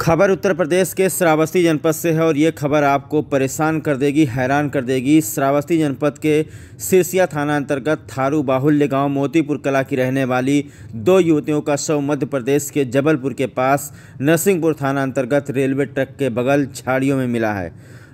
खबर उत्तर प्रदेश के श्रावस्ती जनपद से है और ये खबर आपको परेशान कर देगी, हैरान कर देगी। श्रावस्ती जनपद के सिरसिया थाना अंतर्गत थारू बाहुल्य गांव मोतीपुर कला की रहने वाली दो युवतियों का शव मध्य प्रदेश के जबलपुर के पास नरसिंहपुर थाना अंतर्गत रेलवे ट्रैक के बगल झाड़ियों में मिला है।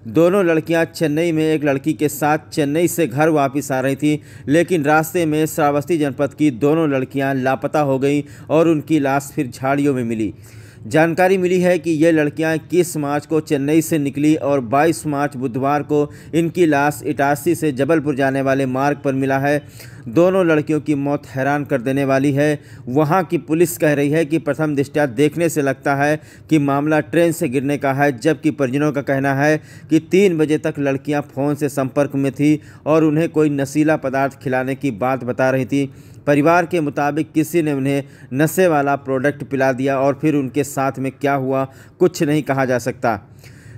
दोनों लड़कियां चेन्नई में एक लड़की के साथ चेन्नई से घर वापस आ रही थी, लेकिन रास्ते में श्रावस्ती जनपद की दोनों लड़कियां लापता हो गईं और उनकी लाश फिर झाड़ियों में मिली। जानकारी मिली है कि ये लड़कियां 21 मार्च को चेन्नई से निकली और 22 मार्च बुधवार को इनकी लाश इटारसी से जबलपुर जाने वाले मार्ग पर मिला है। दोनों लड़कियों की मौत हैरान कर देने वाली है। वहां की पुलिस कह रही है कि प्रथम दृष्टया देखने से लगता है कि मामला ट्रेन से गिरने का है, जबकि परिजनों का कहना है कि 3 बजे तक लड़कियां फ़ोन से संपर्क में थी और उन्हें कोई नशीला पदार्थ खिलाने की बात बता रही थी। परिवार के मुताबिक किसी ने उन्हें नशे वाला प्रोडक्ट पिला दिया और फिर उनके साथ में क्या हुआ कुछ नहीं कहा जा सकता।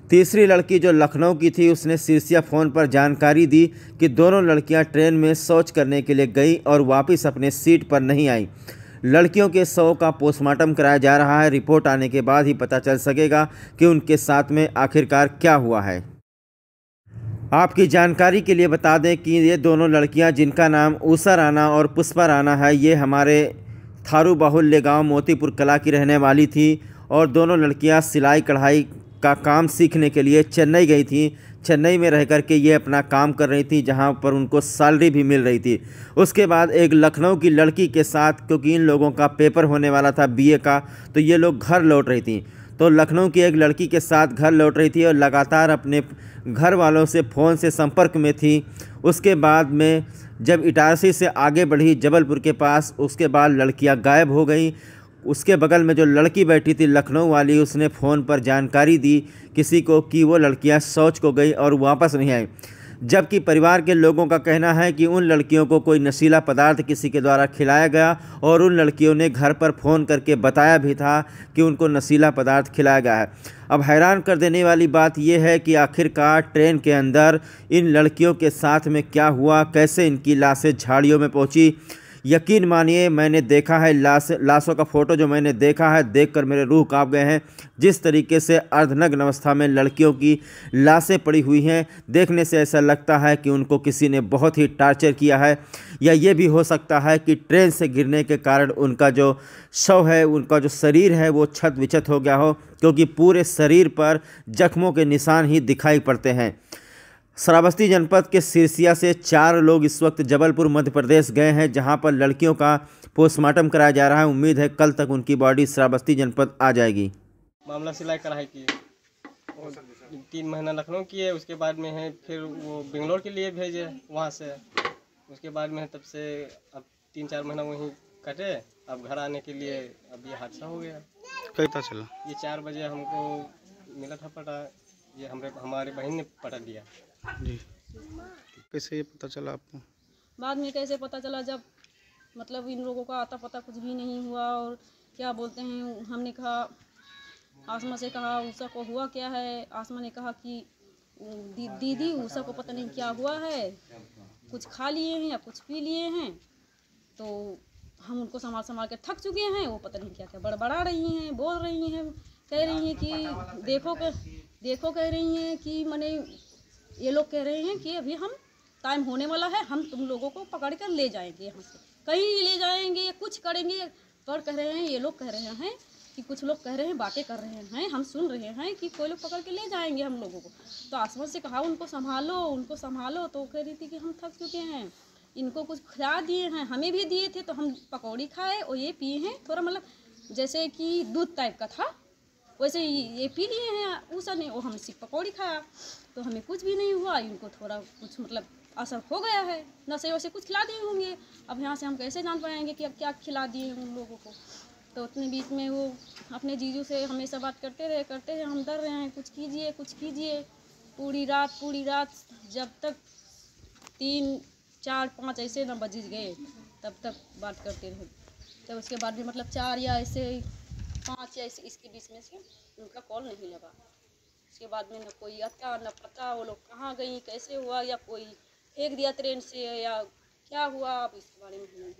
तीसरी लड़की जो लखनऊ की थी, उसने सिरसिया फ़ोन पर जानकारी दी कि दोनों लड़कियां ट्रेन में शौच करने के लिए गई और वापस अपने सीट पर नहीं आई। लड़कियों के शव का पोस्टमार्टम कराया जा रहा है। रिपोर्ट आने के बाद ही पता चल सकेगा कि उनके साथ में आखिरकार क्या हुआ है। आपकी जानकारी के लिए बता दें कि ये दोनों लड़कियां, जिनका नाम उषा राणा और पुष्पा राणा है, ये हमारे थारू बाहुल्य गांव मोतीपुर कला की रहने वाली थी और दोनों लड़कियां सिलाई कढ़ाई का काम सीखने के लिए चेन्नई गई थी। चेन्नई में रह कर के ये अपना काम कर रही थी, जहां पर उनको सैलरी भी मिल रही थी। उसके बाद एक लखनऊ की लड़की के साथ, क्योंकि इन लोगों का पेपर होने वाला था बीए का, तो ये लोग घर लौट रही थी। तो लखनऊ की एक लड़की के साथ घर लौट रही थी और लगातार अपने घर वालों से फ़ोन से संपर्क में थी। उसके बाद में जब इटारसी से आगे बढ़ी जबलपुर के पास, उसके बाद लड़कियां गायब हो गई। उसके बगल में जो लड़की बैठी थी लखनऊ वाली, उसने फ़ोन पर जानकारी दी किसी को कि वो लड़कियां शौच को गई और वापस नहीं आई। जबकि परिवार के लोगों का कहना है कि उन लड़कियों को कोई नशीला पदार्थ किसी के द्वारा खिलाया गया और उन लड़कियों ने घर पर फ़ोन करके बताया भी था कि उनको नशीला पदार्थ खिलाया गया है। अब हैरान कर देने वाली बात यह है कि आखिरकार ट्रेन के अंदर इन लड़कियों के साथ में क्या हुआ, कैसे इनकी लाशें झाड़ियों में पहुंची। यकीन मानिए, मैंने देखा है लाशों का फ़ोटो जो मैंने देखा है, देखकर मेरे रूह कांप गए हैं। जिस तरीके से अर्धनग्न अवस्था में लड़कियों की लाशें पड़ी हुई हैं, देखने से ऐसा लगता है कि उनको किसी ने बहुत ही टॉर्चर किया है, या ये भी हो सकता है कि ट्रेन से गिरने के कारण उनका जो शव है, उनका जो शरीर है, वो छत विछत हो गया हो, क्योंकि पूरे शरीर पर जख्मों के निशान ही दिखाई पड़ते हैं। श्रावस्ती जनपद के सिरसिया से 4 लोग इस वक्त जबलपुर मध्य प्रदेश गए हैं, जहां पर लड़कियों का पोस्टमार्टम कराया जा रहा है। उम्मीद है कल तक उनकी बॉडी श्रावस्ती जनपद आ जाएगी। मामला सिलाई कढ़ाई की और 3 महीना लखनऊ की है। उसके बाद में है फिर वो बेंगलोर के लिए भेजे वहाँ से। उसके बाद में है तब से अब 3-4 महीना वहीं कटे। अब घर आने के लिए अब ये हादसा हो गया। कई पता चला? ये 4 बजे हमको मिला था पता। ये हमारे बहन ने पता दिया जी। कैसे ये पता चला आपको? बाद में कैसे पता चला, जब मतलब इन लोगों का आता पता कुछ भी नहीं हुआ। और क्या बोलते हैं, हमने कहा, आसमा से कहा उषा को हुआ क्या है। आसमा ने कहा कि दीदी उषा को पता नहीं क्या हुआ है, कुछ खा लिए हैं या कुछ पी लिए हैं। तो हम उनको संभाल संभाल के थक चुके हैं। वो पता नहीं क्या क्या बड़बड़ा रही हैं, बोल रही हैं, कह रही हैं कि देखो कह रही हैं कि माने ये लोग कह रहे हैं कि अभी हम टाइम होने वाला है, हम तुम लोगों को पकड़ कर ले जाएंगे, यहाँ से कहीं ले जाएंगे या कुछ करेंगे। पर कह रहे हैं, ये लोग कह रहे हैं कि कुछ लोग कह रहे हैं, बातें कर रहे हैं, हम सुन रहे हैं कि कोई लोग पकड़ के ले जाएंगे हम लोगों को। तो आसमान से कहा उनको संभालो। तो कह रही थी कि हम थक चुके हैं, इनको कुछ खिला दिए हैं, हमें भी दिए थे तो हम पकौड़ी खाए और ये पिए हैं। थोड़ा मतलब जैसे कि दूध टाइप का था, वैसे ये पी लिए हैं उषा ने, वो हम सिर्फ पकौड़ी खाया। तो हमें कुछ भी नहीं हुआ, इनको थोड़ा कुछ मतलब असर हो गया है, नशे वैसे कुछ खिला दिए होंगे। अब यहाँ से हम कैसे जान पाएंगे कि अब क्या खिला दिए उन लोगों को। तो उतने बीच में वो अपने जीजू से हमेशा बात करते रहे, हम डर रहे हैं, कुछ कीजिए। पूरी रात जब तक 3, 4, 5 ऐसे ना बज गए, तब तक बात करते रहे। तब उसके बाद भी मतलब 4 या ऐसे 5 या इसके बीच में से उनका कॉल नहीं लगा। उसके बाद में न कोई आता न पता, वो लोग कहाँ गई, कैसे हुआ, या कोई फेंक दिया ट्रेन से या क्या हुआ, अब इसके बारे में नहीं।